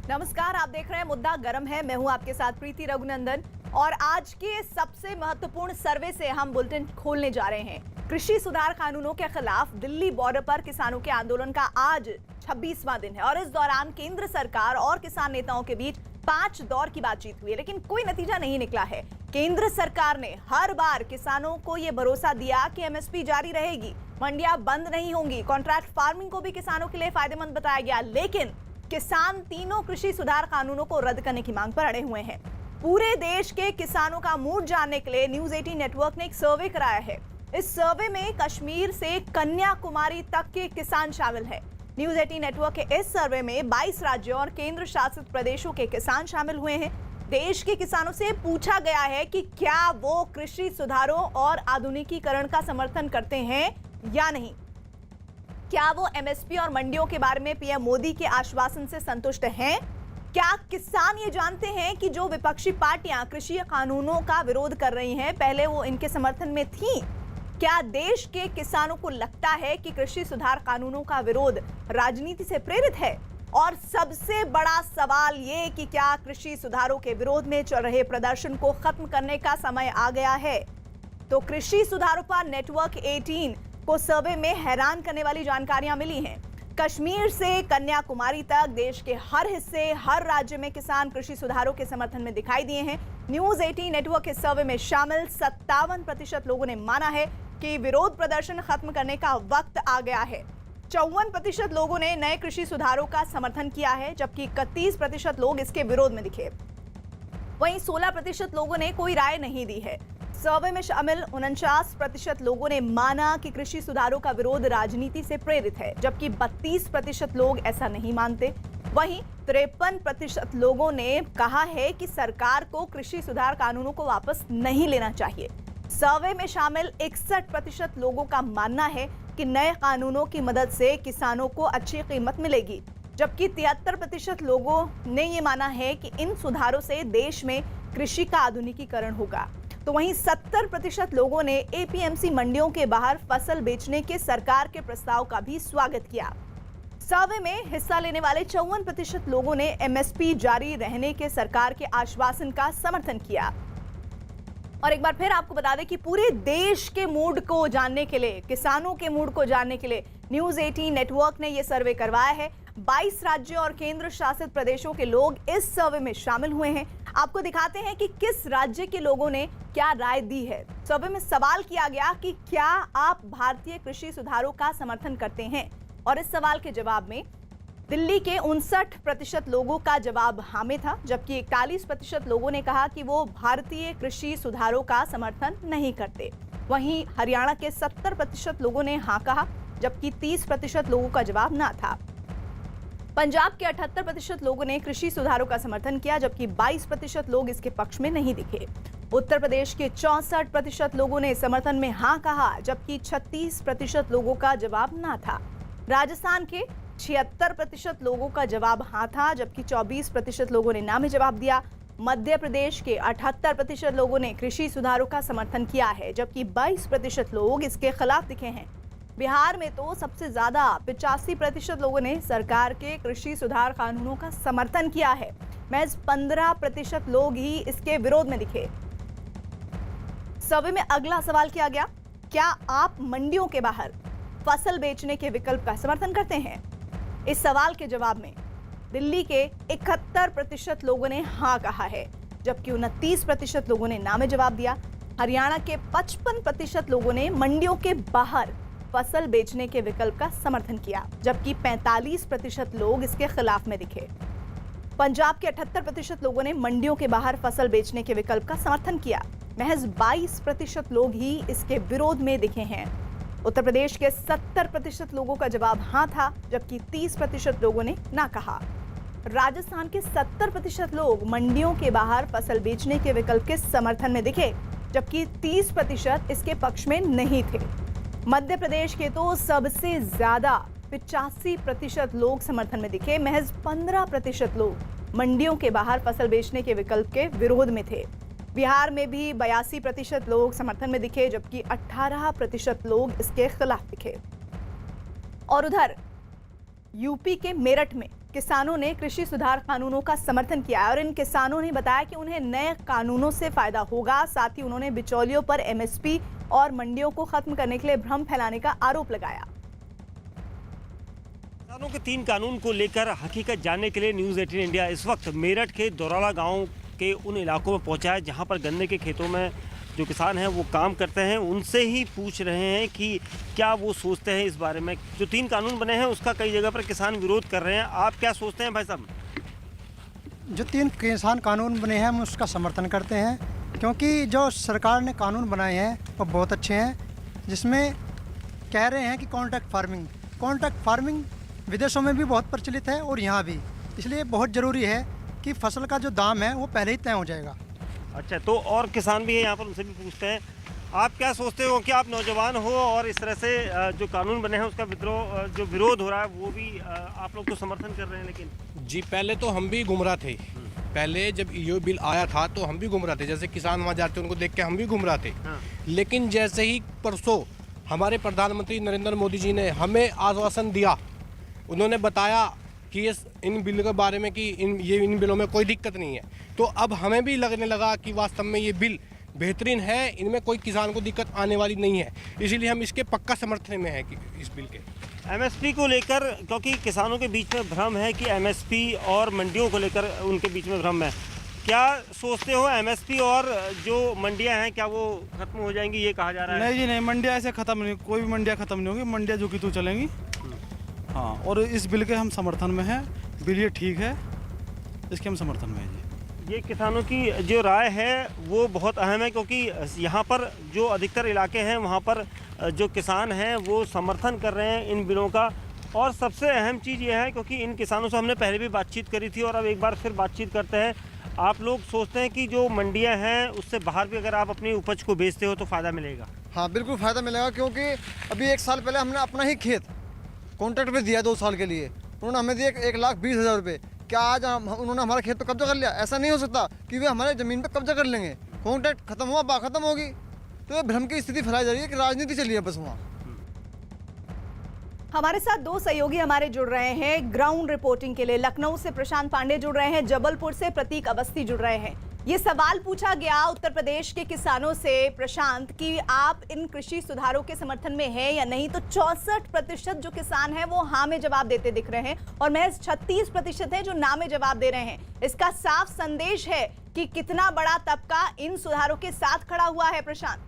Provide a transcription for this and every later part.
नमस्कार, आप देख रहे हैं मुद्दा गर्म है। मैं हूं आपके साथ प्रीति रघुनंदन और आज के सबसे महत्वपूर्ण सर्वे से हम बुलेटिन खोलने जा रहे हैं। कृषि सुधार कानूनों के खिलाफ दिल्ली बॉर्डर पर किसानों के आंदोलन का आज 26वां दिन है और इस दौरान केंद्र सरकार और किसान नेताओं के बीच 5 दौर की बातचीत हुई है, लेकिन कोई नतीजा नहीं निकला है। केंद्र सरकार ने हर बार किसानों को यह भरोसा दिया कि एमएसपी जारी रहेगी, मंडियां बंद नहीं होंगी, कॉन्ट्रैक्ट फार्मिंग को भी किसानों के लिए फायदेमंद बताया गया, लेकिन किसान तीनों कृषि सुधार कानूनों को रद्द करने की मांग पर अड़े हुए हैं। पूरे देश के किसानों का मूड जानने के लिए न्यूज 18 नेटवर्क ने एक सर्वे कराया है। इस सर्वे में कश्मीर से कन्याकुमारी तक के किसान शामिल हैं। न्यूज 18 नेटवर्क के इस सर्वे में 22 राज्यों और केंद्र शासित प्रदेशों के किसान शामिल हुए हैं। देश के किसानों से पूछा गया है कि क्या वो कृषि सुधारों और आधुनिकीकरण का समर्थन करते हैं या नहीं। क्या वो एमएसपी और मंडियों के बारे में पीएम मोदी के आश्वासन से संतुष्ट हैं? क्या किसान ये जानते हैं कि जो विपक्षी पार्टियां कृषि कानूनों का विरोध कर रही हैं, पहले वो इनके समर्थन में थीं? क्या देश के किसानों को लगता है कि कृषि सुधार कानूनों का विरोध राजनीति से प्रेरित है? और सबसे बड़ा सवाल ये कि क्या कृषि सुधारों के विरोध में चल रहे प्रदर्शन को खत्म करने का समय आ गया है? तो कृषि सुधारों पर नेटवर्क 18 को सर्वे में हैरान करने वाली जानकारियां मिली हैं। कश्मीर से कन्याकुमारी तक देश के हर हिस्से, हर राज्य में किसान कृषि सुधारों के समर्थन में दिखाई दिए हैं। न्यूज 18 नेटवर्क के सर्वे में शामिल 57% लोगों ने माना है कि विरोध प्रदर्शन खत्म करने का वक्त आ गया है। 54% लोगों ने नए कृषि सुधारों का समर्थन किया है, जबकि 31% लोग इसके विरोध में दिखे। वहीं 16% लोगों ने कोई राय नहीं दी है। सर्वे में शामिल 49% लोगों ने माना कि कृषि सुधारों का विरोध राजनीति से प्रेरित है, जबकि 32% लोग ऐसा नहीं मानते। वहीं 53% लोगों ने कहा है कि सरकार को कृषि सुधार कानूनों को वापस नहीं लेना चाहिए। सर्वे में शामिल 61% लोगों का मानना है कि नए कानूनों की मदद से किसानों को अच्छी कीमत मिलेगी, जबकि 73% लोगों ने ये माना है कि इन सुधारों से देश में कृषि का आधुनिकीकरण होगा। तो वहीं 70% लोगों ने एपीएमसी मंडियों के बाहर फसल बेचने के सरकार के प्रस्ताव का भी स्वागत किया। सर्वे में हिस्सा लेने वाले 54% लोगों ने एमएसपी जारी रहने के सरकार के आश्वासन का समर्थन किया। और एक बार फिर आपको बता दें कि पूरे देश के मूड को जानने के लिए, किसानों के मूड को जानने के लिए न्यूज 18 नेटवर्क ने यह सर्वे करवाया है। 22 राज्यों और केंद्र शासित प्रदेशों के लोग इस सर्वे में शामिल हुए हैं। आपको दिखाते हैं कि किस राज्य के लोगों ने क्या राय दी है। सर्वे में सवाल किया गया कि क्या आप भारतीय कृषि सुधारों का समर्थन करते हैं, और इस सवाल के जवाब में दिल्ली के 59% लोगों का जवाब हाँ में था, जबकि 41% लोगों ने कहा कि वो भारतीय कृषि सुधारों का समर्थन नहीं करते। वहीं हरियाणा के 70% लोगों ने हाँ कहा, जबकि 30% लोगों का जवाब ना था। पंजाब के 78% लोगों ने कृषि सुधारों का समर्थन किया, जबकि 22% लोग इसके पक्ष में नहीं दिखे। उत्तर प्रदेश के 64% लोगों ने समर्थन में हाँ कहा, जबकि 36% लोगों का जवाब ना था। राजस्थान के 76% लोगों का जवाब हाँ था, जबकि 24% लोगों ने ना में जवाब दिया। मध्य प्रदेश के 78% लोगों ने कृषि सुधारों का समर्थन किया है, जबकि 22% लोग इसके खिलाफ दिखे हैं। बिहार में तो सबसे ज्यादा 85% लोगों ने सरकार के कृषि सुधार कानूनों का समर्थन किया है। महज 15% लोग ही इसके विरोध में दिखे। सर्वे में अगला सवाल किया गया, क्या आप मंडियों के बाहर फसल बेचने के विकल्प का समर्थन करते हैं? इस सवाल के जवाब में दिल्ली के 71% लोगों ने हाँ कहा है, जबकि 29% लोगों ने ना में जवाब दिया। हरियाणा के 55% लोगों ने मंडियों के बाहर फसल बेचने के विकल्प का समर्थन किया, जबकि 45% लोग इसके खिलाफ में दिखे। पंजाब के 78% लोगों ने मंडियों के बाहर फसल बेचने के विकल्प का समर्थन किया। महज 22% लोग ही इसके विरोध में दिखे हैं। उत्तर प्रदेश के 70% लोगों का जवाब हाँ था, जबकि 30% लोगों ने ना कहा। राजस्थान के 70% लोग मंडियों के बाहर फसल बेचने के विकल्प के समर्थन में दिखे, जबकि 30% इसके पक्ष में नहीं थे। मध्य प्रदेश के तो सबसे ज्यादा 85% लोग समर्थन में दिखे। महज 15% लोग मंडियों के बाहर फसल बेचने के विकल्प के विरोध में थे। बिहार में भी 82% लोग समर्थन में दिखे, जबकि 18% लोग इसके खिलाफ दिखे। और उधर यूपी के मेरठ में किसानों ने कृषि सुधार कानूनों का समर्थन किया है और इन किसानों ने बताया कि उन्हें नए कानूनों से फायदा होगा। साथ ही उन्होंने बिचौलियों पर एमएसपी और मंडियों को खत्म करने के लिए भ्रम फैलाने का आरोप लगाया। किसानों के 3 कानून को लेकर हकीकत जानने के लिए न्यूज़ 18 इंडिया इस वक्त मेरठ के दौराला गांव के उन इलाकों में पहुंचा है जहां पर गन्ने के खेतों में जो किसान हैं वो काम करते हैं। उनसे ही पूछ रहे हैं कि क्या वो सोचते हैं इस बारे में। जो 3 कानून बने हैं उसका कई जगह पर किसान विरोध कर रहे हैं। आप क्या सोचते हैं भाई साहब? जो 3 किसान कानून बने हैं हम उसका समर्थन करते हैं, क्योंकि जो सरकार ने कानून बनाए हैं वो बहुत अच्छे हैं। जिसमें कह रहे हैं कि कॉन्ट्रैक्ट फार्मिंग विदेशों में भी बहुत प्रचलित है और यहाँ भी, इसलिए बहुत ज़रूरी है कि फसल का जो दाम है वो पहले ही तय हो जाएगा। अच्छा, तो और किसान भी है यहाँ पर, उनसे भी पूछते हैं। आप क्या सोचते हो कि आप नौजवान हो और इस तरह से जो कानून बने हैं उसका जो विरोध हो रहा है वो भी आप लोग तो समर्थन कर रहे हैं? लेकिन जी, पहले तो हम भी गुमराह थे। पहले जब ये बिल आया था तो हम भी गुमराह थे, जैसे किसान वहाँ जाते उनको देख के हम भी गुमराह थे। लेकिन जैसे ही परसों हमारे प्रधानमंत्री नरेंद्र मोदी जी ने हमें आश्वासन दिया, उन्होंने बताया कि इन बिल के बारे में कि इन बिलों में कोई दिक्कत नहीं है, तो अब हमें भी लगने लगा कि वास्तव में ये बिल बेहतरीन है, इनमें कोई किसान को दिक्कत आने वाली नहीं है। इसीलिए हम इसके पक्का समर्थन में हैं कि इस बिल के। एमएसपी को लेकर, क्योंकि किसानों के बीच में भ्रम है कि एमएसपी और मंडियों को लेकर उनके बीच में भ्रम है, क्या सोचते हो एमएसपी और जो मंडियां हैं क्या वो खत्म हो जाएंगी? ये कहा जा रहा है। नहीं जी नहीं, मंडियां ऐसे खत्म नहीं, कोई भी मंडियां खत्म नहीं होगी, मंडियां जो कि तू चलेंगी। हाँ, और इस बिल के हम समर्थन में हैं। बिल ये ठीक है, इसके हम समर्थन में हैं जी। ये किसानों की जो राय है वो बहुत अहम है, क्योंकि यहाँ पर जो अधिकतर इलाके हैं वहाँ पर जो किसान हैं वो समर्थन कर रहे हैं इन बिलों का। और सबसे अहम चीज़ ये है, क्योंकि इन किसानों से हमने पहले भी बातचीत करी थी और अब एक बार फिर बातचीत करते हैं। आप लोग सोचते हैं कि जो मंडियाँ हैं उससे बाहर भी अगर आप अपनी उपज को बेचते हो तो फ़ायदा मिलेगा? हाँ, बिल्कुल फ़ायदा मिलेगा, क्योंकि अभी 1 साल पहले हमने अपना ही खेत कॉन्ट्रैक्ट पे दिया 2 साल के लिए, उन्होंने हमें दिए 1,20,000 रुपये। क्या आज उन्होंने हमारा खेत पे कब्जा कर लिया? ऐसा नहीं हो सकता कि वे हमारे ज़मीन पे कब्जा कर लेंगे। कॉन्ट्रैक्ट खत्म हुआ, बात खत्म होगी। तो ये भ्रम की स्थिति फैलाई जा रही है कि राजनीति चली है बस वहाँ। हमारे साथ 2 सहयोगी हमारे जुड़ रहे हैं ग्राउंड रिपोर्टिंग के लिए। लखनऊ से प्रशांत पांडे जुड़ रहे हैं, जबलपुर से प्रतीक अवस्थी जुड़ रहे हैं। ये सवाल पूछा गया उत्तर प्रदेश के किसानों से, प्रशांत, कि आप इन कृषि सुधारों के समर्थन में हैं या नहीं। तो 64% जो किसान हैं वो हाँ में जवाब देते दिख रहे हैं और महज 36% है जो ना में जवाब दे रहे हैं। इसका साफ संदेश है कि कितना बड़ा तबका इन सुधारों के साथ खड़ा हुआ है। प्रशांत,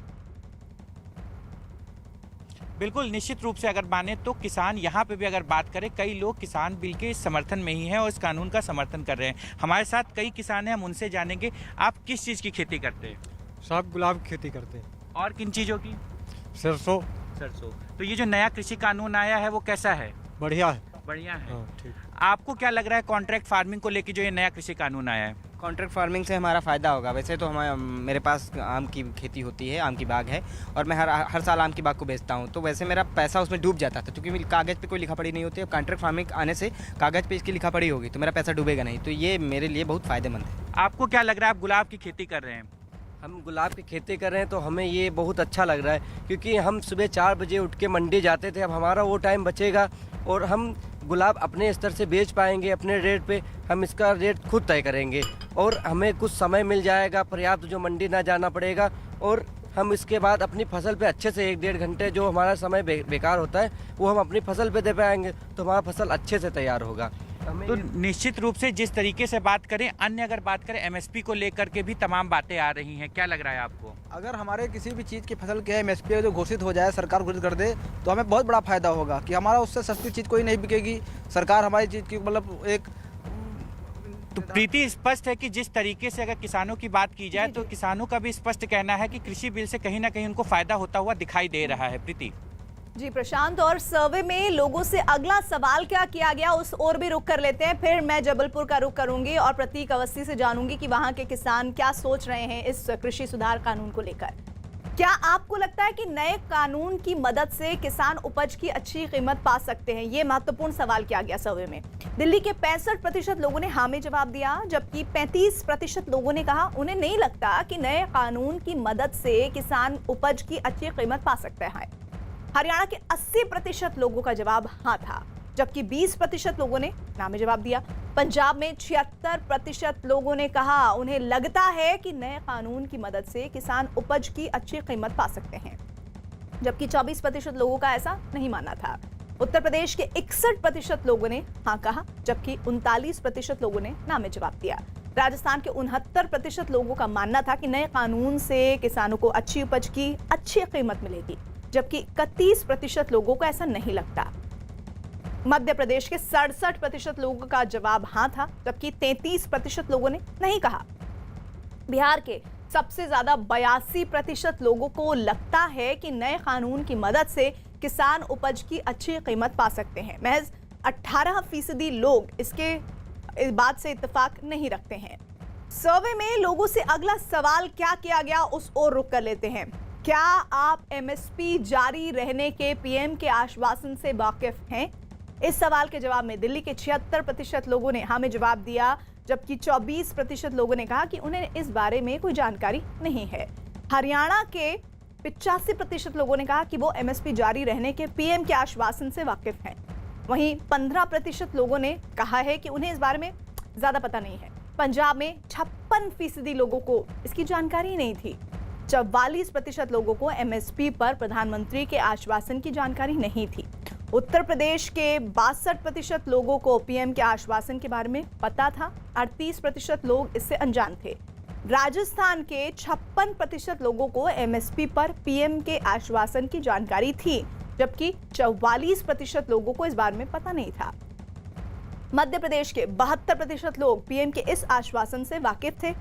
बिल्कुल, निश्चित रूप से अगर माने तो किसान यहाँ पे भी अगर बात करें, कई लोग किसान बिल के समर्थन में ही हैं और इस कानून का समर्थन कर रहे हैं। हमारे साथ कई किसान हैं, हम उनसे जानेंगे आप किस चीज़ की खेती करते हैं? साहब गुलाब की खेती करते हैं। और किन चीज़ों की? सरसों। तो ये जो नया कृषि कानून आया है वो कैसा है? बढ़िया है। बढ़िया है। हाँ, ठीक। आपको क्या लग रहा है कॉन्ट्रैक्ट फार्मिंग को लेकर जो ये नया कृषि कानून आया है? कॉन्ट्रैक्ट फार्मिंग से हमारा फ़ायदा होगा। वैसे तो मेरे पास आम की खेती होती है, आम की बाग है और मैं हर साल आम की बाग को बेचता हूँ, तो वैसे मेरा पैसा उसमें डूब जाता था, क्योंकि कागज़ पे कोई लिखा पढ़ी नहीं होती है। कॉन्ट्रैक्ट फार्मिंग आने से कागज़ पे इसकी लिखा पढ़ी होगी तो मेरा पैसा डूबेगा नहीं, तो ये मेरे लिए बहुत फ़ायदेमंद है। आपको क्या लग रहा है, आप गुलाब की खेती कर रहे हैं? हम गुलाब की खेती कर रहे हैं तो हमें ये बहुत अच्छा लग रहा है, क्योंकि हम सुबह 4 बजे उठ के मंडी जाते थे, अब हमारा वो टाइम बचेगा और हम गुलाब अपने स्तर से बेच पाएंगे। अपने रेट पे हम इसका रेट खुद तय करेंगे और हमें कुछ समय मिल जाएगा पर्याप्त, जो मंडी ना जाना पड़ेगा, और हम इसके बाद अपनी फसल पे अच्छे से 1-1.5 घंटे जो हमारा समय बेकार होता है वो हम अपनी फसल पे दे पाएंगे, तो हमारा फसल अच्छे से तैयार होगा। तो निश्चित रूप से जिस तरीके से बात करें, अन्य अगर बात करें एमएसपी को लेकर के भी तमाम बातें आ रही हैं, क्या लग रहा है आपको? अगर हमारे किसी भी चीज़ की फसल के एमएसपी जो घोषित हो जाए, सरकार घोषित कर दे, तो हमें बहुत बड़ा फायदा होगा कि हमारा उससे सस्ती चीज़ कोई नहीं बिकेगी। सरकार हमारी चीज़ की मतलब एक तो प्रीति, स्पष्ट है कि जिस तरीके से अगर किसानों की बात की जाए तो किसानों का भी स्पष्ट कहना है कि कृषि बिल से कहीं ना कहीं उनको फायदा होता हुआ दिखाई दे रहा है। प्रीति जी प्रशांत, और सर्वे में लोगों से अगला सवाल क्या किया गया उस ओर भी रुख कर लेते हैं। फिर मैं जबलपुर का रुख करूंगी और प्रतीक अवस्थी से जानूंगी कि वहां के किसान क्या सोच रहे हैं इस कृषि सुधार कानून को लेकर। क्या आपको लगता है कि नए कानून की मदद से किसान उपज की अच्छी कीमत पा सकते हैं? ये महत्वपूर्ण सवाल किया गया सर्वे में। दिल्ली के 65% लोगों ने हाँ में जवाब दिया, जबकि 35% लोगों ने कहा उन्हें नहीं लगता कि नए कानून की मदद से किसान उपज की अच्छी कीमत पा सकते हैं। हरियाणा के 80% लोगों का जवाब हाँ था। जबकि 20% लोगों ने नामे जवाब दिया। पंजाब में 76% लोगों ने कहा उन्हें लगता है कि नए कानून की मदद से किसान उपज की अच्छी कीमत पा सकते हैं, जबकि 24% लोगों का ऐसा नहीं मानना था। उत्तर प्रदेश के 61% लोगों ने हाँ कहा, जबकि 39% लोगों ने नामे जवाब दिया। राजस्थान के 69% लोगों का मानना था कि नए कानून से किसानों को अच्छी उपज की अच्छी कीमत मिलेगी, जबकि 31% लोगों को ऐसा नहीं लगता। मध्य प्रदेश के 67% लोगों का जवाब हाँ था, जबकि 33% लोगों ने नहीं कहा। बिहार के सबसे ज्यादा 82% लोगों को लगता है कि नए कानून की मदद से किसान उपज की अच्छी कीमत पा सकते हैं। महज 18% लोग इस बात से इत्तेफाक नहीं रखते हैं। सर्वे में लोगों से अगला सवाल क्या किया गया, उस ओर रुख कर लेते हैं। क्या आप एमएसपी जारी रहने के पीएम के आश्वासन से वाकिफ हैं? इस सवाल के जवाब में दिल्ली के 76% लोगों ने हाँ में जवाब दिया, जबकि 24% लोगों ने कहा कि उन्हें इस बारे में कोई जानकारी नहीं है। हरियाणा के 85% लोगों ने कहा कि वो एमएसपी जारी रहने के पीएम के आश्वासन से वाकिफ हैं। वहीं 15% लोगों ने कहा है कि उन्हें इस बारे में ज्यादा पता नहीं है। पंजाब में 56% लोगों को इसकी जानकारी नहीं थी। 44% लोगों को एमएसपी पर प्रधानमंत्री के आश्वासन की जानकारी नहीं थी। उत्तर प्रदेश के 62% लोगों को पीएम के आश्वासन के बारे में पता था। 38% लोग इससे अनजान थे। राजस्थान के 56% लोगों को एमएसपी पर पीएम के आश्वासन की जानकारी थी, जबकि 44% लोगों को इस बारे में पता नहीं था। मध्य प्रदेश के 72% लोग पीएम के इस आश्वासन से वाकिफ थे।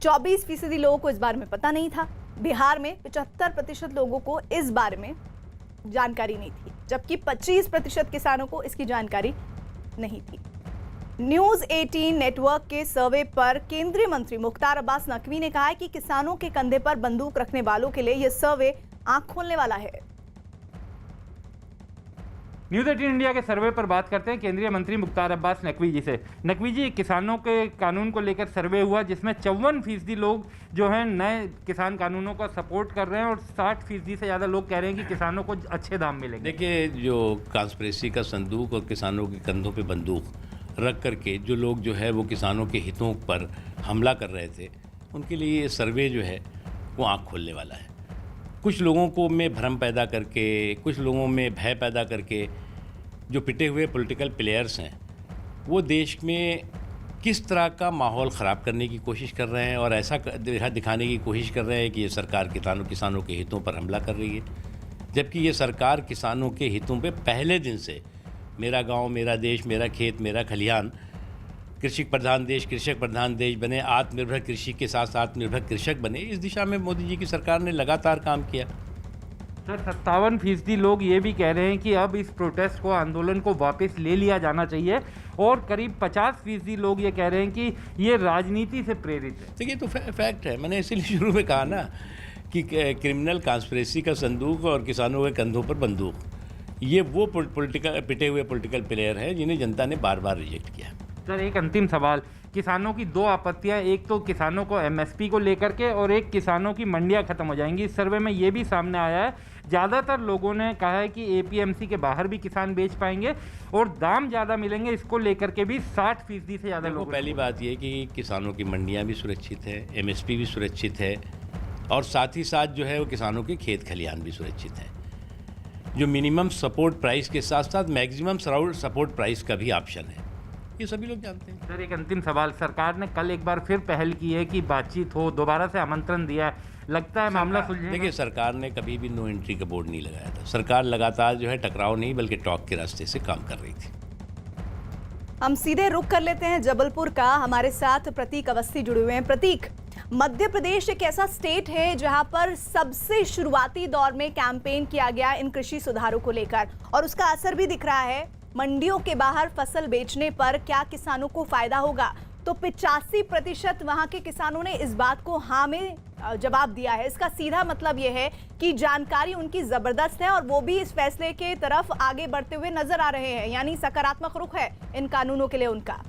24% लोगों को इस बारे में पता नहीं था। बिहार में 75% लोगों को इस बारे में जानकारी नहीं थी, जबकि 25% किसानों को इसकी जानकारी नहीं थी। न्यूज 18 नेटवर्क के सर्वे पर केंद्रीय मंत्री मुख्तार अब्बास नकवी ने कहा है कि किसानों के कंधे पर बंदूक रखने वालों के लिए यह सर्वे आंख खोलने वाला है। न्यूज़ 18 इंडिया के सर्वे पर बात करते हैं केंद्रीय मंत्री मुख्तार अब्बास नकवी जी से। नकवी जी, किसानों के कानून को लेकर सर्वे हुआ जिसमें 54% लोग जो हैं नए किसान कानूनों का सपोर्ट कर रहे हैं और 60% से ज़्यादा लोग कह रहे हैं कि किसानों को अच्छे दाम मिलेंगे। देखिए, जो कॉन्स्पिरेसी का संदूक और किसानों के कंधों पे बंदूक रख करके जो लोग जो है वो किसानों के हितों पर हमला कर रहे थे, उनके लिए ये सर्वे जो है वो आँख खोलने वाला है। कुछ लोगों को में भ्रम पैदा करके, कुछ लोगों में भय पैदा करके जो पिटे हुए पॉलिटिकल प्लेयर्स हैं वो देश में किस तरह का माहौल ख़राब करने की कोशिश कर रहे हैं और ऐसा दिखाने की कोशिश कर रहे हैं कि ये सरकार किसानों के हितों पर हमला कर रही है, जबकि ये सरकार किसानों के हितों पे पहले दिन से मेरा गांव, मेरा देश, मेरा खेत, मेरा खलिहान, कृषि प्रधान देश, कृषक प्रधान देश बने, आत्मनिर्भर कृषि के साथ आत्मनिर्भर कृषक बने, इस दिशा में मोदी जी की सरकार ने लगातार काम किया। सर, 57% लोग ये भी कह रहे हैं कि अब इस प्रोटेस्ट को, आंदोलन को वापस ले लिया जाना चाहिए और करीब 50% लोग ये कह रहे हैं कि ये राजनीति से प्रेरित है। देखिए, तो फैक्ट है। मैंने इसीलिए शुरू में कहा ना कि क्रिमिनल कॉन्स्पिरेसी का संदूक और किसानों के कंधों पर बंदूक, ये वो पिटे हुए पॉलिटिकल प्लेयर हैं जिन्हें जनता ने बार बार रिजेक्ट किया। सर, एक अंतिम सवाल, किसानों की 2 आपत्तियां, एक तो किसानों को एमएसपी को लेकर के और एक किसानों की मंडियां खत्म हो जाएंगी। इस सर्वे में ये भी सामने आया है, ज़्यादातर लोगों ने कहा है कि एपीएमसी के बाहर भी किसान बेच पाएंगे और दाम ज़्यादा मिलेंगे। इसको लेकर के भी 60% से ज़्यादा लोग। पहली बात ये कि किसानों की मंडियाँ भी सुरक्षित है, एमएसपी भी सुरक्षित है और साथ ही साथ जो है वो किसानों के खेत खलिहान भी सुरक्षित है। जो मिनिमम सपोर्ट प्राइस के साथ साथ मैक्सिमम सपोर्ट प्राइस का भी ऑप्शन है, ये सभी लोग जानते हैं। सर, एक अंतिम सवाल, सरकार ने कल एक बार फिर पहल की है कि बातचीत हो, दोबारा से आमंत्रण दिया है, लगता है मामला सुलझेगा? देखिए, सरकार ने कभी भी नो एंट्री का बोर्ड नहीं लगाया था। सरकार लगातार जो है टकराव नहीं बल्कि टॉक के रास्ते से काम कर रही थी। हम सीधे रुख कर लेते हैं जबलपुर का। हमारे साथ प्रतीक अवस्थी जुड़े हुए हैं। प्रतीक, मध्य प्रदेश एक ऐसा स्टेट है जहां पर सबसे शुरुआती दौर में कैंपेन किया गया इन कृषि सुधारों को लेकर और उसका असर भी दिख रहा है। मंडियों के बाहर फसल बेचने पर क्या किसानों को फायदा होगा? तो 85% वहां के किसानों ने इस बात को हाँ में जवाब दिया है। इसका सीधा मतलब यह है कि जानकारी उनकी जबरदस्त है और वो भी इस फैसले के तरफ आगे बढ़ते हुए नजर आ रहे हैं, यानी सकारात्मक रुख है इन कानूनों के लिए उनका।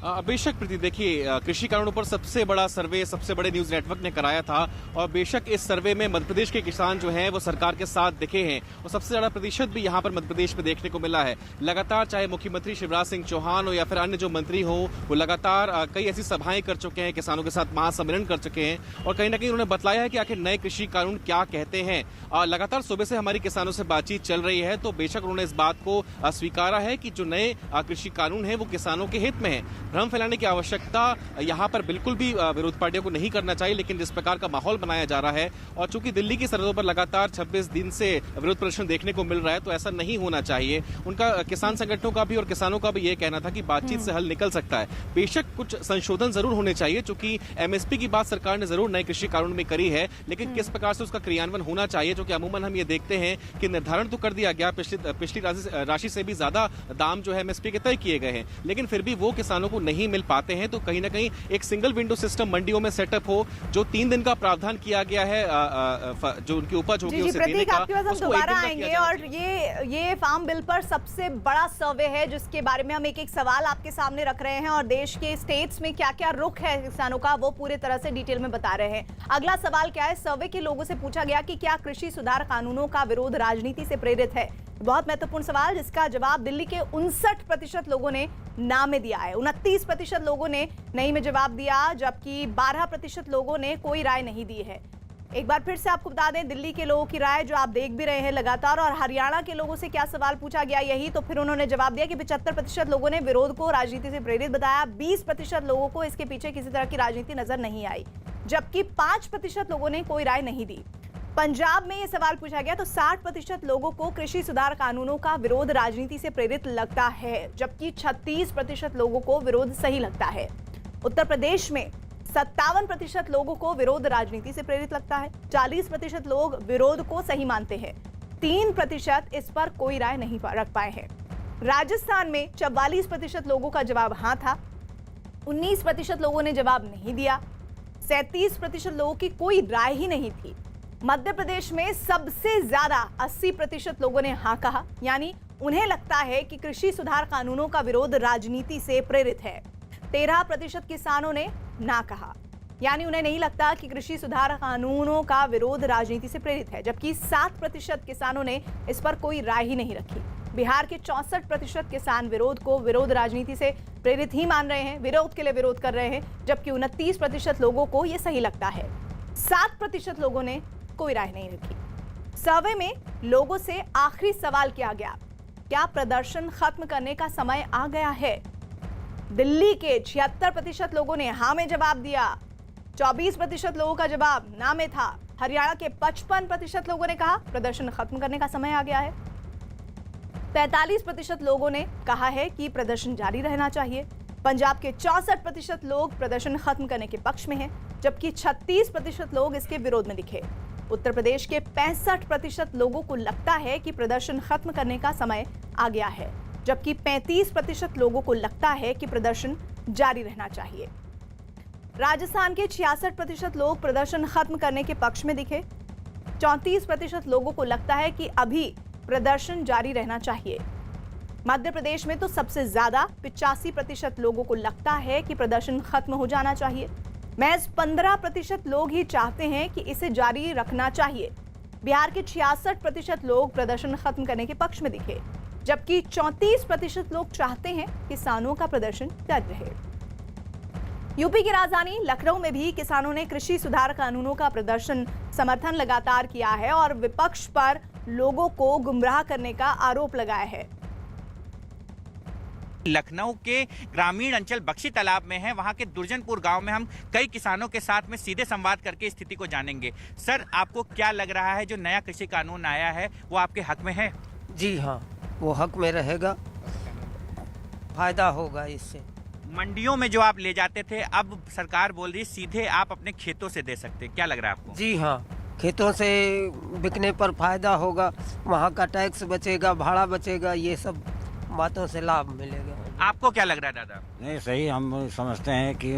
बेशक प्रीति, देखिए कृषि कानूनों पर सबसे बड़ा सर्वे सबसे बड़े न्यूज नेटवर्क ने कराया था और बेशक इस सर्वे में मध्य प्रदेश के किसान जो हैं वो सरकार के साथ दिखे हैं और सबसे ज्यादा प्रतिशत भी यहाँ पर मध्य प्रदेश में देखने को मिला है। लगातार चाहे मुख्यमंत्री शिवराज सिंह चौहान हो या फिर अन्य जो मंत्री हो, वो लगातार कई ऐसी सभाएं कर चुके हैं, किसानों के साथ महासम्मेलन कर चुके हैं और कहीं ना कहीं उन्होंने बतलाया है कि आखिर नए कृषि कानून क्या कहते हैं। लगातार सुबह से हमारी किसानों से बातचीत चल रही है तो बेशक उन्होंने इस बात को स्वीकारा है कि जो नए कृषि कानून है वो किसानों के हित में है। भ्रम फैलाने की आवश्यकता यहाँ पर बिल्कुल भी विरोध पार्टियों को नहीं करना चाहिए, लेकिन जिस प्रकार का माहौल बनाया जा रहा है और चूंकि दिल्ली की सरहदों पर लगातार 26 दिन से विरोध प्रदर्शन देखने को मिल रहा है तो ऐसा नहीं होना चाहिए। उनका किसान संगठनों का भी और किसानों का भी ये कहना था कि बातचीत से हल निकल सकता है। बेशक कुछ संशोधन जरूर होने चाहिए, चूंकि एमएसपी की बात सरकार ने जरूर नए कृषि कानून में करी है, लेकिन किस प्रकार से उसका क्रियान्वयन होना चाहिए, जो कि अमूमन हम ये देखते हैं कि निर्धारण तो कर दिया गया, पिछली राशि से भी ज्यादा दाम जो है एमएसपी के तय किए गए हैं, लेकिन फिर भी वो किसानों को नहीं मिल पाते हैं। तो कहीं ना कहीं एक सिंगल विंडो सिस्टम मंडियों में सेटअप हो, जो 3 दिन का प्रावधान किया गया है जो उनकी उपज होगी उसे देने का, आपके पास हम दोबारा आएंगे और ये फार्म बिल पर सबसे बड़ा सर्वे है जिसके बारे में हम एक एक सवाल आपके सामने रख रहे हैं और देश के स्टेट्स में क्या क्या रुख है किसानों का वो पूरे तरह से डिटेल में बता रहे हैं। अगला सवाल क्या है, सर्वे के लोगों से पूछा गया कि क्या कृषि सुधार कानूनों का विरोध राजनीति से प्रेरित है। बहुत महत्वपूर्ण सवाल जिसका जवाब दिल्ली के 59% लोगों ने ना में दिया है, 29% लोगों ने नहीं में जवाब दिया, जबकि 12% लोगों ने कोई राय नहीं दी है। एक बार फिर से आपको बता दें दिल्ली के लोगों की राय जो आप देख भी रहे हैं लगातार, और हरियाणा के लोगों से क्या सवाल पूछा गया यही, तो फिर उन्होंने जवाब दिया कि 75% लोगों ने विरोध को राजनीति से प्रेरित बताया, 20% लोगों को इसके पीछे किसी तरह की राजनीति नजर नहीं आई, जबकि 5% लोगों ने कोई राय नहीं दी। पंजाब में ये सवाल पूछा गया तो 60% लोगों को कृषि सुधार कानूनों का विरोध राजनीति से प्रेरित लगता है, जबकि 36% लोगों को विरोध सही लगता है। उत्तर प्रदेश में 57% लोगों को विरोध राजनीति से प्रेरित लगता है, 40% लोग विरोध को सही मानते हैं, 3% इस पर कोई राय नहीं रख पाए हैं। राजस्थान में 44% लोगों का जवाब हाँ था, 19% लोगों ने जवाब नहीं दिया, 37% लोगों की कोई राय ही नहीं थी। मध्य प्रदेश में सबसे ज्यादा 80% लोगों ने हाँ कहा, यानी उन्हें लगता है कि कृषि सुधार कानूनों का विरोध राजनीति से प्रेरित है। 13% किसानों ने ना कहा, यानी उन्हें नहीं लगता कि कृषि सुधार कानूनों का विरोध राजनीति से प्रेरित है, जबकि 7% किसानों ने इस पर कोई राय ही नहीं रखी। बिहार के 64% किसान विरोध को विरोध राजनीति से प्रेरित ही मान रहे हैं, विरोध के लिए विरोध कर रहे हैं, जबकि 29% लोगों को यह सही लगता है। 7% लोगों ने कोई राय नहीं रखी। सर्वे में लोगों से आखिरी सवाल किया गया, क्या प्रदर्शन खत्म करने का समय आ गया है? दिल्ली के 76% लोगों ने हाँ में जवाब दिया, 24% लोगों का जवाब ना में था। हरियाणा के 55% लोगों ने कहा प्रदर्शन खत्म करने का समय आ गया है। 43% लोगों ने कहा है कि प्रदर्शन जारी रहना चाहिए। पंजाब के 64% लोग प्रदर्शन खत्म करने के पक्ष में हैं, जबकि 36% लोग इसके विरोध में दिखे। उत्तर प्रदेश के 65% लोगों को लगता है कि प्रदर्शन खत्म करने का समय आ गया है, जबकि 35% लोगों को लगता है कि प्रदर्शन जारी रहना चाहिए। राजस्थान के 66% लोग प्रदर्शन खत्म करने के पक्ष में दिखे। 34% लोगों को लगता है कि अभी प्रदर्शन जारी रहना चाहिए। मध्य प्रदेश में तो सबसे ज्यादा 85% लोगों को लगता है कि प्रदर्शन खत्म हो जाना चाहिए। महज 15% लोग ही चाहते हैं कि इसे जारी रखना चाहिए। बिहार के 66% लोग प्रदर्शन खत्म करने के पक्ष में दिखे, जबकि 34% लोग चाहते हैं किसानों का प्रदर्शन जारी रहे। यूपी की राजधानी लखनऊ में भी किसानों ने कृषि सुधार कानूनों का प्रदर्शन समर्थन लगातार किया है और विपक्ष पर लोगों को गुमराह करने का आरोप लगाया है। लखनऊ के ग्रामीण अंचल बख्शी तालाब में है, वहां के दुर्जनपुर गांव में हम कई किसानों के साथ में सीधे संवाद करके स्थिति को जानेंगे। सर, आपको क्या लग रहा है जो नया कृषि कानून आया है वो आपके हक में है? जी हाँ, वो हक में रहेगा, फायदा होगा इससे। मंडियों में जो आप ले जाते थे अब सरकार बोल रही सीधे आप अपने खेतों से दे सकते, क्या लग रहा है आपको? जी हाँ, खेतों से बिकने पर फायदा होगा, वहाँ का टैक्स बचेगा, भाड़ा बचेगा, ये सब बातों से लाभ मिलेगा। आपको क्या लग रहा है दादा? नहीं, सही, हम समझते हैं कि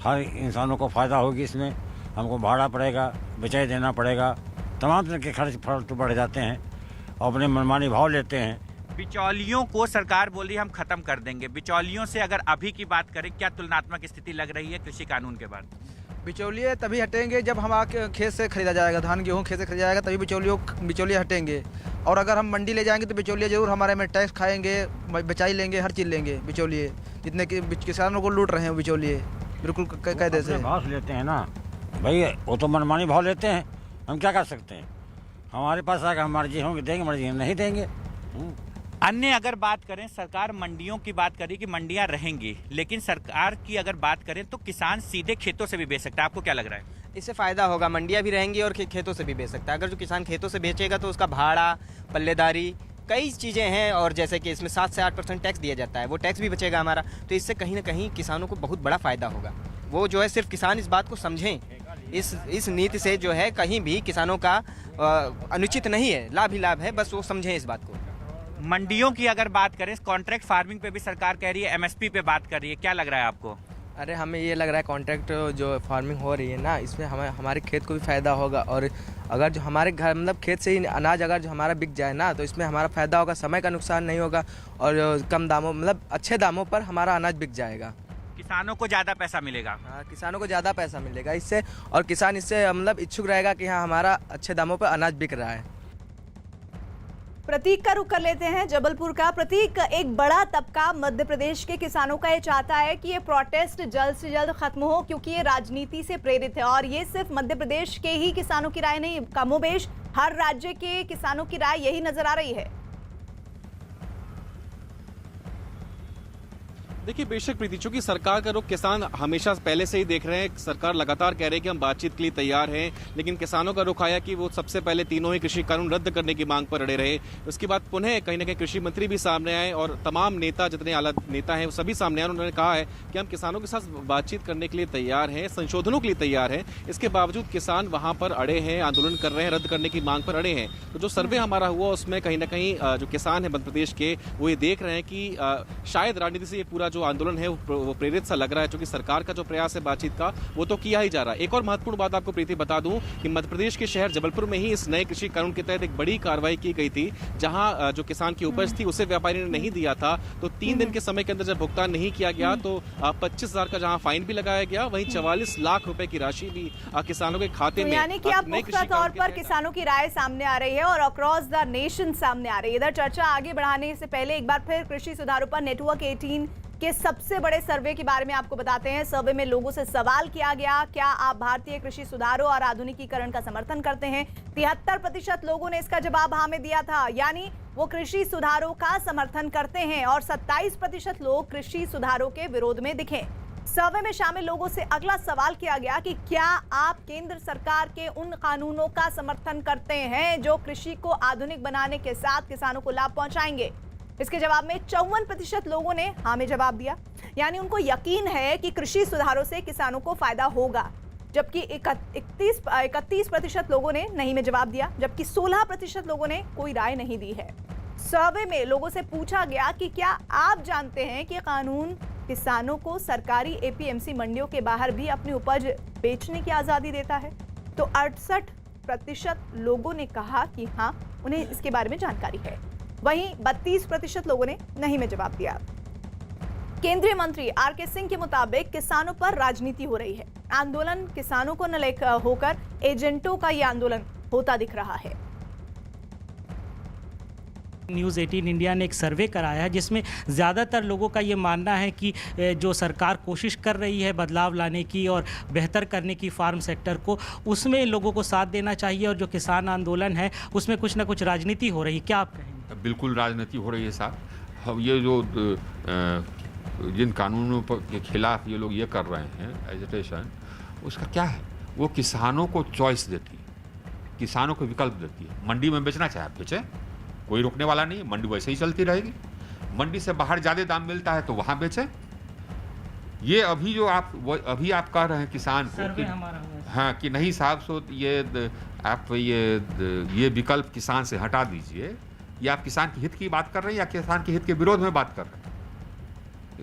हर इंसानों को फायदा होगी इसमें। हमको भाड़ा पड़ेगा, बेचाई देना पड़ेगा, तमाम तरह के खर्च फालतू बढ़ जाते हैं और अपने मनमानी भाव लेते हैं, बिचौलियों को सरकार बोल रही है हम खत्म कर देंगे। बिचौलियों से अगर अभी की बात करें, क्या तुलनात्मक स्थिति लग रही है कृषि कानून के बाद? बिचौलिए तभी हटेंगे जब हमारे खेत से खरीदा जाएगा, धान गेहूँ खेत से खरीदा जाएगा, तभी बिचौलिए हटेंगे। और अगर हम मंडी ले जाएंगे तो बिचौलिए जरूर हमारे में टैक्स खाएंगे, बचाई लेंगे, हर चीज़ लेंगे बिचौलिए। जितने कि किसानों को लूट रहे हैं बिचौलिए, बिल्कुल कायदे से भाव लेते हैं ना भाई, वो तो मनमानी भाव लेते हैं, हम क्या कर सकते हैं? हमारे पास आकर हम मर्जी होंगे देंगे, मर्जी नहीं देंगे। अन्य अगर बात करें, सरकार मंडियों की बात करी कि मंडियां रहेंगी, लेकिन सरकार की अगर बात करें तो किसान सीधे खेतों से भी बेच सकता है। आपको क्या लग रहा है? इससे फ़ायदा होगा, मंडियाँ भी रहेंगी और खेतों से भी बेच सकता है। अगर जो किसान खेतों से बेचेगा तो उसका भाड़ा, पल्लेदारी, कई चीज़ें हैं, और जैसे कि इसमें 7 से 8% टैक्स दिया जाता है, वो टैक्स भी बचेगा हमारा। तो इससे कहीं ना कहीं किसानों को बहुत बड़ा फ़ायदा होगा। वो जो है सिर्फ किसान इस बात को समझें, इस नीति से जो है कहीं भी किसानों का अनुचित नहीं है, लाभ ही लाभ है, बस वो समझें इस बात को। मंडियों की अगर बात करें, कॉन्ट्रैक्ट फार्मिंग पे भी सरकार कह रही है, एमएसपी पे बात कर रही है, क्या लग रहा है आपको? अरे हमें ये लग रहा है कॉन्ट्रैक्ट जो फार्मिंग हो रही है ना, इसमें हमारे खेत को भी फ़ायदा होगा। और अगर जो हमारे घर मतलब खेत से ही अनाज अगर जो हमारा बिक जाए ना, तो इसमें हमारा फ़ायदा होगा, समय का नुकसान नहीं होगा, और कम दामों मतलब अच्छे दामों पर हमारा अनाज बिक जाएगा। किसानों को ज़्यादा पैसा मिलेगा। हाँ, किसानों को ज़्यादा पैसा मिलेगा इससे, और किसान इससे मतलब इच्छुक रहेगा कि हाँ हमारा अच्छे दामों पर अनाज बिक रहा है। प्रतीक का रुख कर लेते हैं जबलपुर का। प्रतीक, एक बड़ा तबका मध्य प्रदेश के किसानों का ये चाहता है कि ये प्रोटेस्ट जल्द से जल्द खत्म हो, क्योंकि ये राजनीति से प्रेरित है। और ये सिर्फ मध्य प्रदेश के ही किसानों की राय नहीं, कमोबेश हर राज्य के किसानों की राय यही नजर आ रही है। देखिए बेशक प्रीति, चूंकि सरकार का रुख किसान हमेशा पहले से ही देख रहे हैं, सरकार लगातार कह रही है कि हम बातचीत के लिए तैयार हैं, लेकिन किसानों का रुख आया कि वो सबसे पहले तीनों ही कृषि कानून रद्द करने की मांग पर अड़े रहे। उसके बाद पुनः कहीं ना कहीं कृषि मंत्री भी सामने आए और तमाम नेता, जितने आला नेता हैं वो सभी सामने आए। उन्होंने कहा है कि हम किसानों के साथ बातचीत करने के लिए तैयार हैं, संशोधनों के लिए तैयार हैं। इसके बावजूद किसान वहां पर अड़े हैं, आंदोलन कर रहे हैं, रद्द करने की मांग पर अड़े हैं। तो जो सर्वे हमारा हुआ उसमें कहीं ना कहीं जो किसान है मध्य प्रदेश के, वो ये देख रहे हैं कि शायद राजनीति से ये पूरा जो आंदोलन है वो प्रेरित सा लग रहा है, क्योंकि सरकार का जो प्रयास है बातचीत का वो तो किया ही जा रहा है। एक और महत्वपूर्ण बात आपको प्रीति बता दूं कि मध्य प्रदेश के शहर जबलपुर में ही इस नए कृषि कानून के तहत एक बड़ी कार्रवाई की गई थी, जहां जो किसान की उपज थी उसे व्यापारी ने नहीं दिया था, तो 3 दिन के समय के अंदर जब भुगतान नहीं किया गया तो 25,000 का जहां फाइन भी लगाया गया, वहीं 44 लाख रुपए की राशि भी किसानों के खाते में। यानी कि अब पुख्ता तौर पर किसानों की राय सामने आ रही है और अक्रॉस द नेशन सामने आ रही है। इधर चर्चा आगे बढ़ाने से पहले एक बार फिर कृषि सुधारों पर नेटवर्क 18 के सबसे बड़े सर्वे के बारे में आपको बताते हैं। सर्वे में लोगों से सवाल किया गया, क्या आप भारतीय कृषि सुधारों और आधुनिकीकरण का समर्थन करते हैं? 73% लोगों ने इसका जवाब हाँ में दिया था, यानी वो कृषि सुधारों का समर्थन करते हैं, और 27% लोग कृषि सुधारों के विरोध में दिखे। सर्वे में शामिल लोगों से अगला सवाल किया गया कि क्या आप केंद्र सरकार के उन कानूनों का समर्थन करते हैं जो कृषि को आधुनिक बनाने के साथ किसानों को लाभ पहुंचाएंगे? इसके जवाब में 54% लोगों ने हाँ में जवाब दिया, यानी उनको यकीन है कि कृषि सुधारों से किसानों को फायदा होगा। जबकि 31% लोगों ने नहीं में जवाब दिया, जबकि 16% लोगों ने कोई राय नहीं दी है। सर्वे में लोगों से पूछा गया कि क्या आप जानते हैं कि कानून किसानों को सरकारी एपीएमसी मंडियों के बाहर भी अपनी उपज बेचने की आजादी देता है? तो 68% लोगों ने कहा कि हाँ, उन्हें इसके बारे में जानकारी है। वहीं 32% लोगों ने नहीं में जवाब दिया। केंद्रीय मंत्री आरके सिंह के मुताबिक किसानों पर राजनीति हो रही है। आंदोलन किसानों को न लेकर होकर एजेंटों का यह आंदोलन होता दिख रहा है। न्यूज़ 18 इंडिया ने एक सर्वे कराया है जिसमें ज़्यादातर लोगों का ये मानना है कि जो सरकार कोशिश कर रही है बदलाव लाने की और बेहतर करने की फार्म सेक्टर को, उसमें लोगों को साथ देना चाहिए, और जो किसान आंदोलन है उसमें कुछ ना कुछ राजनीति हो रही है। क्या आप कहेंगे? बिल्कुल राजनीति हो रही है साहब। ये जो जिन कानूनों के खिलाफ ये लोग ये कर रहे हैं एजिटेशन, उसका क्या है? वो किसानों को चॉइस देती है, किसानों को विकल्प देती है। मंडी में बेचना चाहे आप बेचें, कोई रोकने वाला नहीं है, मंडी वैसे ही चलती रहेगी। मंडी से बाहर ज़्यादा दाम मिलता है तो वहाँ बेचें। ये अभी जो आप कह रहे हैं किसान को कि हाँ कि नहीं साहब, सो ये आप ये विकल्प किसान से हटा दीजिए, ये आप किसान के हित की बात कर रहे हैं या किसान के हित के विरोध में बात कर रहे हैं?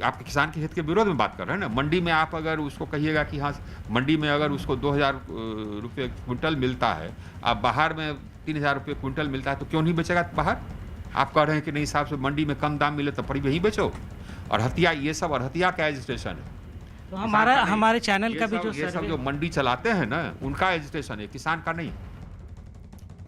आप किसान के हित के विरोध में बात कर रहे हैं ना। मंडी में आप अगर उसको कहिएगा कि हाँ, मंडी में अगर उसको 2,000 रुपये क्विंटल मिलता है, आप बाहर में 3,000 रुपये क्विंटल मिलता है, तो क्यों नहीं बेचेगा बाहर? आप कह रहे हैं कि नहीं साहब से मंडी में कम दाम मिले तो पर वहीं बेचो। और हथिया ये सब, और हथिया का एजिटेशन है। तो हमारे चैनल का भी जो ये सब जो मंडी चलाते हैं ना, उनका एजिटेशन है, किसान का नहीं।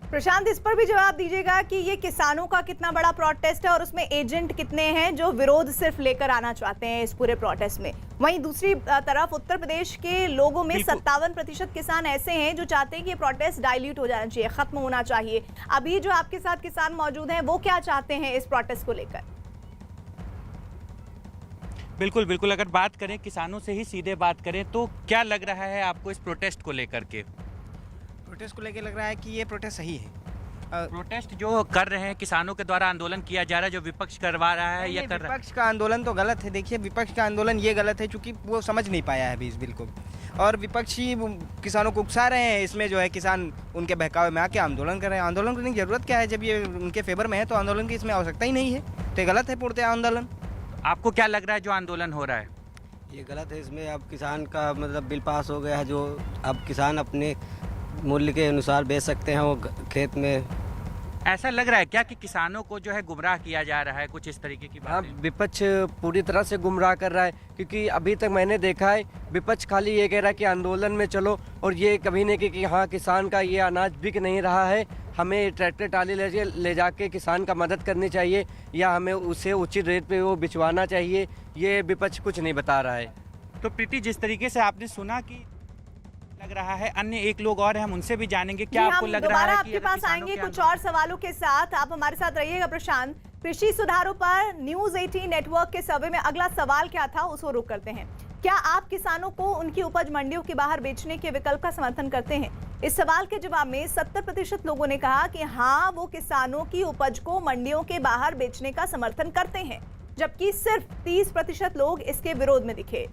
प्रशांत, इस पर भी जवाब दीजिएगा कि ये किसानों का कितना बड़ा प्रोटेस्ट है और उसमें एजेंट कितने हैं जो विरोध सिर्फ लेकर आना चाहते हैं इस पूरे प्रोटेस्ट में। वहीं दूसरी तरफ उत्तर प्रदेश के लोगों में 57% किसान ऐसे हैं जो चाहते हैं कि ये प्रोटेस्ट डाइल्यूट हो जाना चाहिए, खत्म होना चाहिए। अभी जो आपके साथ किसान मौजूद हैं वो क्या चाहते हैं इस प्रोटेस्ट को लेकर? बिल्कुल बिल्कुल, अगर बात करें किसानों से ही सीधे बात करें तो क्या लग रहा है आपको इस प्रोटेस्ट को लेकर के? प्रोटेस्ट को लेकर लग रहा है कि ये प्रोटेस्ट सही है। प्रोटेस्ट जो कर रहे हैं किसानों के द्वारा आंदोलन किया जा रहा है, जो विपक्ष करवा रहा है या कर रहा है? विपक्ष का आंदोलन तो गलत है। देखिए, विपक्ष का आंदोलन ये गलत है क्योंकि वो समझ नहीं पाया है अभी इस बिल को, और विपक्षी किसानों को उकसा रहे हैं। इसमें जो है किसान उनके बहकावे में आके आंदोलन कर रहे हैं। आंदोलन करने की जरूरत क्या है? जब ये उनके फेवर में है तो आंदोलन की इसमें आवश्यकता ही नहीं है, तो ये गलत है पूर्णतः आंदोलन। आपको क्या लग रहा है जो आंदोलन हो रहा है? ये गलत है। इसमें अब किसान का मतलब बिल पास हो गया है, जो अब किसान अपने मूल्य के अनुसार बेच सकते हैं वो खेत में। ऐसा लग रहा है क्या कि किसानों को जो है गुमराह किया जा रहा है, कुछ इस तरीके की हाँ, बातें? विपक्ष पूरी तरह से गुमराह कर रहा है, क्योंकि अभी तक मैंने देखा है विपक्ष खाली ये कह रहा है कि आंदोलन में चलो, और ये कभी नहीं कि हाँ किसान का ये अनाज बिक नहीं रहा है, हमें ट्रैक्टर ट्राली ले जाके किसान का मदद करनी चाहिए या हमें उसे उचित रेट पे वो बिचवाना चाहिए, ये विपक्ष कुछ नहीं बता रहा है। तो प्रीति, जिस तरीके से आपने सुना कि लग रहा है, अन्य एक लोग और हैं, हम उनसे भी जानेंगे क्या आपको लग रहा है कि आपके पास आएंगे कुछ और सवालों के साथ। आप हमारे साथ रहिएगा प्रशांत। कृषि सुधारों पर न्यूज़ 18 नेटवर्क के सर्वे में अगला सवाल क्या था उसको रुक करते हैं। क्या आप किसानों को उनकी उपज मंडियों के बाहर बेचने के विकल्प का समर्थन करते हैं? इस सवाल के जवाब में 70% लोगों ने कहा कि हाँ, वो किसानों की उपज को मंडियों के बाहर बेचने का समर्थन करते हैं, जबकि सिर्फ 30% लोग इसके विरोध में दिखे।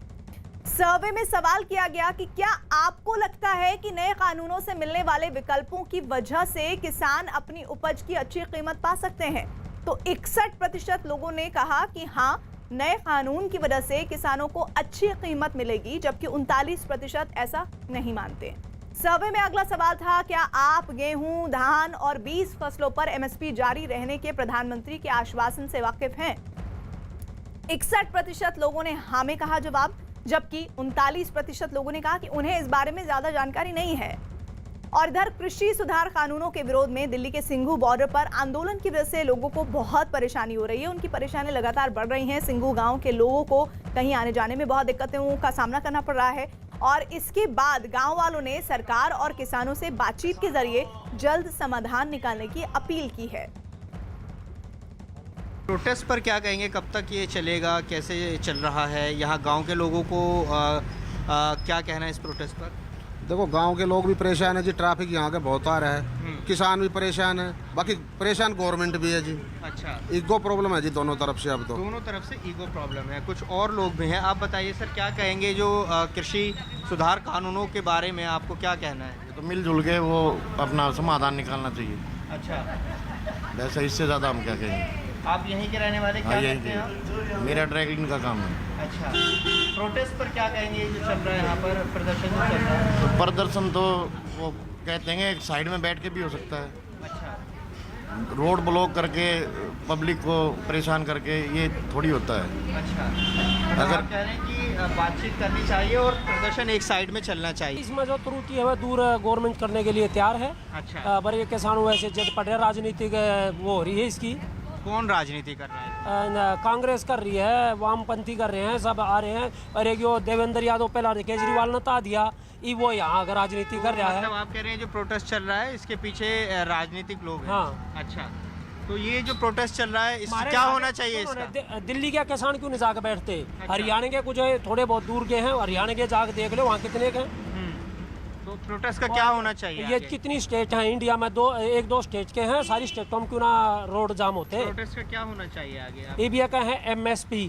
सर्वे में सवाल किया गया कि क्या आपको लगता है कि नए कानूनों से मिलने वाले विकल्पों की वजह से किसान अपनी उपज की अच्छी कीमत पा सकते हैं? तो 61% लोगों ने कहा कि हाँ, नए कानून की वजह से किसानों को अच्छी कीमत मिलेगी, जबकि 39% ऐसा नहीं मानते। सर्वे में अगला सवाल था, क्या आप गेहूं, धान और 20 फसलों पर एमएसपी जारी रहने के प्रधानमंत्री के आश्वासन से वाकिफ हैं? 61% लोगों ने हाँ में कहा जवाब, जबकि 39% लोगों ने कहा कि उन्हें इस बारे में ज्यादा जानकारी नहीं है। और इधर कृषि सुधार कानूनों के विरोध में दिल्ली के सिंघू बॉर्डर पर आंदोलन की वजह से लोगों को बहुत परेशानी हो रही है। उनकी परेशानी लगातार बढ़ रही है। सिंघू गांव के लोगों को कहीं आने जाने में बहुत दिक्कतों का सामना करना पड़ रहा है, और इसके बाद गांव वालों ने सरकार और किसानों से बातचीत के जरिए जल्द समाधान निकालने की अपील की है। प्रोटेस्ट पर क्या कहेंगे? कब तक ये चलेगा? कैसे चल रहा है? यहाँ गांव के लोगों को क्या कहना है इस प्रोटेस्ट पर? देखो, गांव के लोग भी परेशान है जी, ट्रैफिक यहाँ के बहुत आ रहा है, किसान भी परेशान है, बाकी परेशान गवर्नमेंट भी है जी। अच्छा, ईगो प्रॉब्लम है जी दोनों तरफ से। अब तो दोनों तरफ से ईगो प्रॉब्लम है। कुछ और लोग भी हैं, आप बताइए सर, क्या कहेंगे जो कृषि सुधार कानूनों के बारे में आपको क्या कहना है? तो मिलजुल के वो अपना समाधान निकालना चाहिए। अच्छा, वैसे इससे ज़्यादा हम क्या कहेंगे। आप यहीं के रहने वाले? क्या करते हैं आप? मेरा ड्राइविंग का काम है। अच्छा, प्रोटेस्ट पर क्या कहेंगे जो चल रहा है यहाँ पर प्रदर्शन जो चल रहा है? तो प्रदर्शन तो वो कहते हैं एक साइड में बैठ के भी हो सकता है। अच्छा, रोड ब्लॉक करके पब्लिक को परेशान करके ये थोड़ी होता है। अच्छा, अगर आप कह रहे हैं कि बातचीत करनी चाहिए और प्रदर्शन एक साइड में चलना चाहिए। इसमें जो त्रुटि है वह दूर गवर्नमेंट करने के लिए तैयार है। अच्छा, बड़े किसानों वैसे जब पढ़े राजनीतिक वो हो रही है इसकी। कौन राजनीति कर रहा है? कांग्रेस कर रही है, वामपंथी कर रहे हैं, सब आ रहे हैं। और एक जो देवेंद्र यादव पहला केजरीवाल ने ता दिया, ये वो यहाँ अगर राजनीति कर रहा है। मतलब आप कह रहे हैं जो प्रोटेस्ट चल रहा है इसके पीछे राजनीतिक लोग हैं? हाँ। अच्छा, तो ये जो प्रोटेस्ट चल रहा है इससे क्या होना चाहिए इसका? दिल्ली के किसान क्यों नहीं जाकर बैठते? हरियाणा के कुछ थोड़े बहुत दूर के हैं, हरियाणा के जाकर देख लो वहाँ कितने के। तो प्रोटेस्ट का क्या होना चाहिए? ये कितनी स्टेट हैं इंडिया में? एक दो स्टेट के हैं, सारी स्टेटों में क्यों ना रोड जाम होते हैं? प्रोटेस्ट का क्या होना चाहिए आगे? ये भी कहें एमएसपी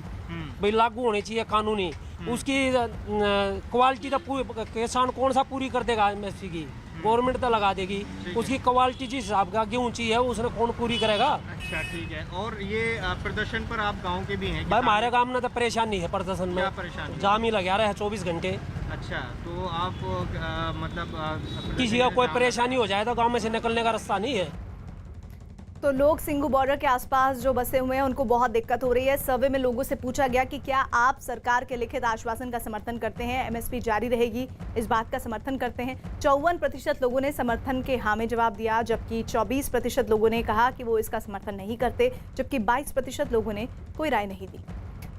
भाई लागू होनी चाहिए कानूनी। उसकी क्वालिटी तो किसान कौन सा पूरी कर देगा? एमएसपी की गवर्नमेंट तो लगा देगी, उसकी क्वालिटी जिस हिसाब का गेहूं चाहिए उसने कौन पूरी करेगा? अच्छा, ठीक है। और ये प्रदर्शन पर आप गांव के भी हैं? भाई हमारे गांव में तो परेशान नहीं है प्रदर्शन में, परेशान जाम ही लगा रहा है 24 घंटे। अच्छा, तो आप मतलब किसी का कोई परेशानी हो जाए तो गांव में से निकलने का रास्ता नहीं है। तो लोग सिंघू बॉर्डर के आसपास जो बसे हुए हैं उनको बहुत दिक्कत हो रही है। सर्वे में लोगों से पूछा गया कि क्या आप सरकार के लिखित आश्वासन का समर्थन करते हैं, एमएसपी जारी रहेगी, इस बात का समर्थन करते हैं। 54% लोगों ने समर्थन के हाँ में जवाब दिया, जबकि 24% लोगों ने कहा कि वो इसका समर्थन नहीं करते, जबकि 22% लोगों ने कोई राय नहीं दी।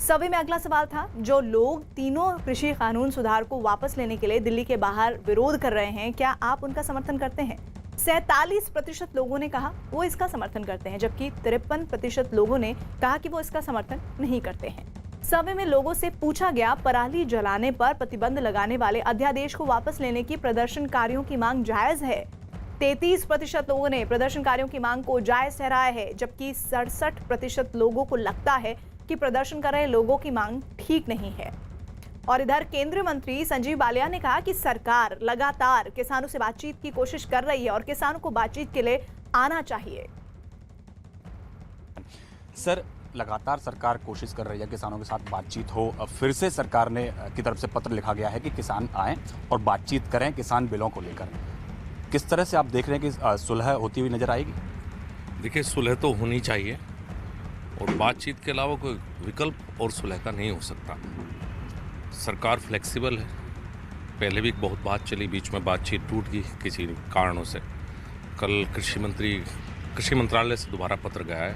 सर्वे में अगला सवाल था, जो लोग तीनों कृषि कानून सुधार को वापस लेने के लिए दिल्ली के बाहर विरोध कर रहे हैं, क्या आप उनका समर्थन करते हैं? 47% लोगों ने कहा वो इसका समर्थन करते हैं, जबकि 53% लोगों ने कहा कि वो इसका समर्थन नहीं करते हैं। सर्वे में लोगों से पूछा गया, पराली जलाने पर प्रतिबंध लगाने वाले अध्यादेश को वापस लेने की प्रदर्शनकारियों की मांग जायज है। 33% लोगों ने प्रदर्शनकारियों की मांग को जायज ठहराया है, जबकि 67% लोगों को लगता है कि प्रदर्शन कर रहे लोगों की मांग ठीक नहीं है। और इधर केंद्रीय मंत्री संजीव बालियान ने कहा कि सरकार लगातार किसानों से बातचीत की कोशिश कर रही है और किसानों को बातचीत के लिए आना चाहिए। सर, लगातार सरकार कोशिश कर रही है किसानों के साथ बातचीत हो। अब फिर से सरकार ने की तरफ से पत्र लिखा गया है कि किसान आएं और बातचीत करें किसान बिलों को लेकर। किस तरह से आप देख रहे हैं कि सुलह होती हुई नजर आएगी? देखिए, सुलह तो होनी चाहिए और बातचीत के अलावा कोई विकल्प और सुलह का नहीं हो सकता। सरकार फ्लेक्सिबल है। पहले भी बहुत बात चली, बीच में बातचीत टूट गई किसी कारणों से। कल कृषि मंत्रालय से दोबारा पत्र गया है।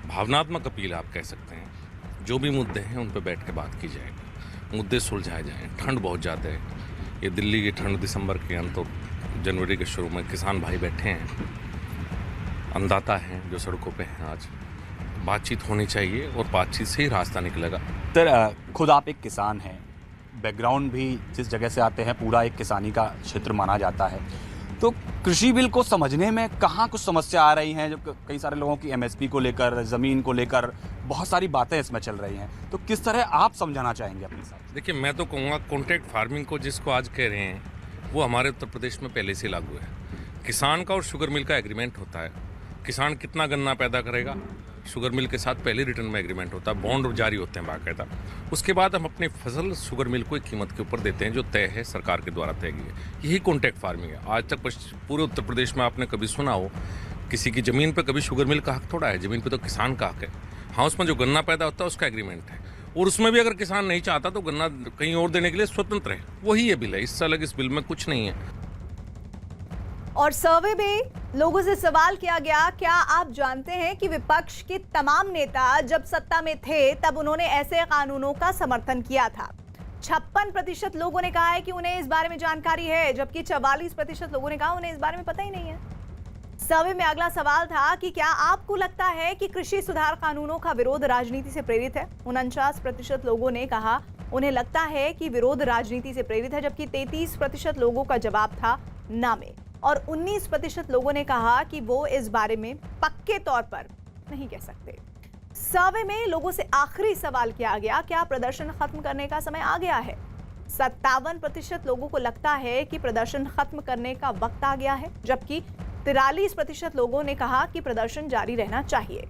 भावनात्मक अपील आप कह सकते हैं। जो भी मुद्दे हैं उन पर बैठ के बात की जाएगी, मुद्दे सुलझाए जाएँ। ठंड बहुत ज़्यादा है, ये दिल्ली की ठंड दिसंबर के अंत और जनवरी के शुरू में किसान भाई बैठे हैं, अन्नदाता हैं जो सड़कों पे हैं। आज बातचीत होनी चाहिए और बातचीत से ही रास्ता निकलेगा। सर, खुद आप एक किसान हैं, बैकग्राउंड भी जिस जगह से आते हैं पूरा एक किसानी का क्षेत्र माना जाता है, तो कृषि बिल को समझने में कहाँ कुछ समस्या आ रही हैं? जो कई सारे लोगों की एमएसपी को लेकर, ज़मीन को लेकर बहुत सारी बातें इसमें चल रही हैं, तो किस तरह आप समझाना चाहेंगे अपने साथ? देखिए, मैं तो कहूँगा कॉन्ट्रैक्ट फार्मिंग को जिसको आज कह रहे हैं वो हमारे उत्तर प्रदेश में पहले से लागू है। किसान का और शुगर मिल का एग्रीमेंट होता है। किसान कितना गन्ना पैदा करेगा, शुगर मिल के साथ पहले रिटर्न में एग्रीमेंट होता है, बॉन्ड जारी होते हैं बाकायदा। उसके बाद हम अपनी फसल शुगर मिल को एक कीमत के ऊपर देते हैं जो तय है, सरकार के द्वारा तय की है। यही कॉन्ट्रैक्ट फार्मिंग है। आज तक पूरे उत्तर प्रदेश में आपने कभी सुना हो किसी की ज़मीन पर कभी शुगर मिल का हक थोड़ा है? ज़मीन पर तो किसान का हक है। हाँ, उसमें जो गन्ना पैदा होता है उसका एग्रीमेंट है, और उसमें भी अगर किसान नहीं चाहता तो गन्ना कहीं और देने के लिए स्वतंत्र है। वही ये बिल है, इससे अलग इस बिल में कुछ नहीं है। और सर्वे में लोगों से सवाल किया गया, क्या आप जानते हैं कि विपक्ष के तमाम नेता जब सत्ता में थे तब उन्होंने ऐसे कानूनों का समर्थन किया था। 56% लोगों ने कहा है कि उन्हें इस बारे में जानकारी है, जबकि 44% लोगों ने कहा उन्हें इस बारे में पता ही नहीं है। सर्वे में अगला सवाल था कि क्या आपको लगता है कि कृषि सुधार कानूनों का विरोध राजनीति से प्रेरित है? 49% लोगों ने कहा उन्हें लगता है कि विरोध राजनीति से प्रेरित है, जबकि 33% लोगों का जवाब था ना में, और 19% लोगों ने कहा कि वो इस बारे में पक्के तौर पर नहीं कह सकते। सर्वे में लोगों से आखिरी सवाल किया गया, क्या प्रदर्शन खत्म करने का समय आ गया है? 57% लोगों को लगता है कि प्रदर्शन खत्म करने का वक्त आ गया है, जबकि 43% लोगों ने कहा कि प्रदर्शन जारी रहना चाहिए।